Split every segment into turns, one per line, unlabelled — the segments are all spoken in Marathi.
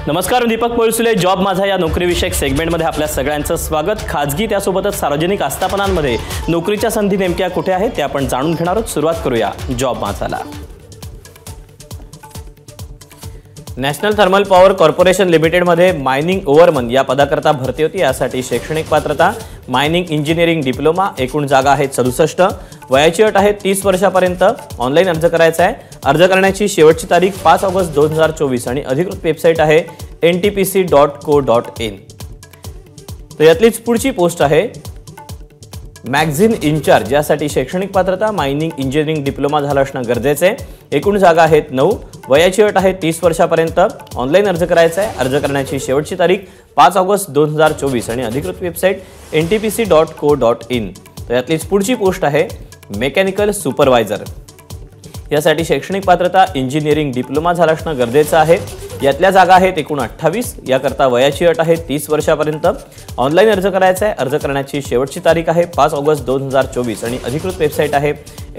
नमस्कार, दीपक पोळसुले जॉब माझा या नोकरीविषयक सेगमेंटमध्ये आपल्या सगळ्यांचं स्वागत। खाजगी त्यासोबतच सार्वजनिक आस्थापनांमध्ये नोकरीच्या संधी नेमक्या कुठे आहेत ते आपण जाणून घेणार आहोत। सुरुवात करूया जॉब माझाला। National thermal power corporation limited मध्ये मायनिंग ओव्हरमन या पदाकरता भरती होती। यासाठी शैक्षणिक पात्रता मायनिंग इंजिनिअरिंग डिप्लोमा, एकूण जागा आहेत 67, वयाची अट आहे 30 वर्षापर्यंत। ऑनलाईन अर्ज करायचा आहे। अर्ज करण्याची शेवटची तारीख 5 ऑगस्ट 2024 आणि अधिकृत वेबसाईट आहे ntpc.co.in। तर यातलीच पुढची पोस्ट आहे मॅगझिन इंचार्ज, यासाठी शैक्षणिक पात्रता मायनिंग इंजिनिअरिंग डिप्लोमा झाला असणं गरजेचं आहे। एकूण जागा आहेत 9, वयाची अट आहे 30 वर्षापर्यंत। ऑनलाईन अर्ज करायचा आहे। अर्ज करण्याची शेवटची तारीख 5 ऑगस्ट 2024 आणि अधिकृत वेबसाईट ntpc.co.in। तर यातलीच पुढची पोस्ट आहे मेकॅनिकल सुपरवायझर, यासाठी शैक्षणिक पात्रता इंजिनिअरिंग डिप्लोमा झाला असणं गरजेचं आहे। यातल्या जागा आहेत एकूण 28, याकरता वयाची अट आहे 30 वर्षापर्यंत। ऑनलाईन अर्ज करायचा आहे। अर्ज करण्याची शेवटची तारीख आहे 5 ऑगस्ट 2024 आणि अधिकृत वेबसाईट आहे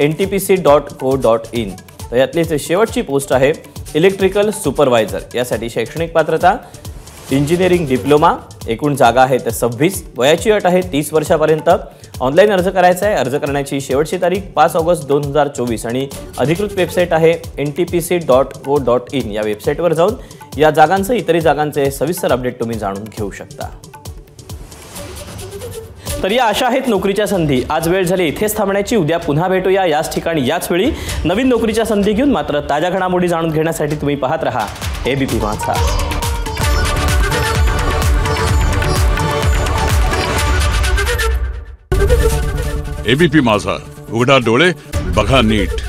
ntpc.co.in। तर यातलीच शेवटची पोस्ट आहे इलेक्ट्रिकल सुपरवायझर, यासाठी शैक्षणिक पात्रता इंजिनिअरिंग डिप्लोमा, एकूण जागा आहेत 26, वयाची अट आहे 30 वर्षापर्यंत। ऑनलाईन अर्ज करायचा आहे। अर्ज करण्याची शेवटची तारीख 5 ऑगस्ट 2024 आणि अधिकृत वेबसाईट आहे ntpc.co.in। या वेबसाईटवर जाऊन या जागांचे इतरही जागांचे सविस्तर अपडेट तुम्ही जाणून घेऊ शकता। तर या अशा आहेत नोकरीच्या संधी। आज वेळ झाली इथेच थांबण्याची। उद्या पुन्हा भेटूया याच ठिकाणी याच वेळी नवीन नोकरीच्या संधी घेऊन। मात्र ताज्या घडामोडी जाणून घेण्यासाठी तुम्ही पाहत रहा एबीपी माझा।
एबीपी माझा, उघडा डोळे बघा नीट।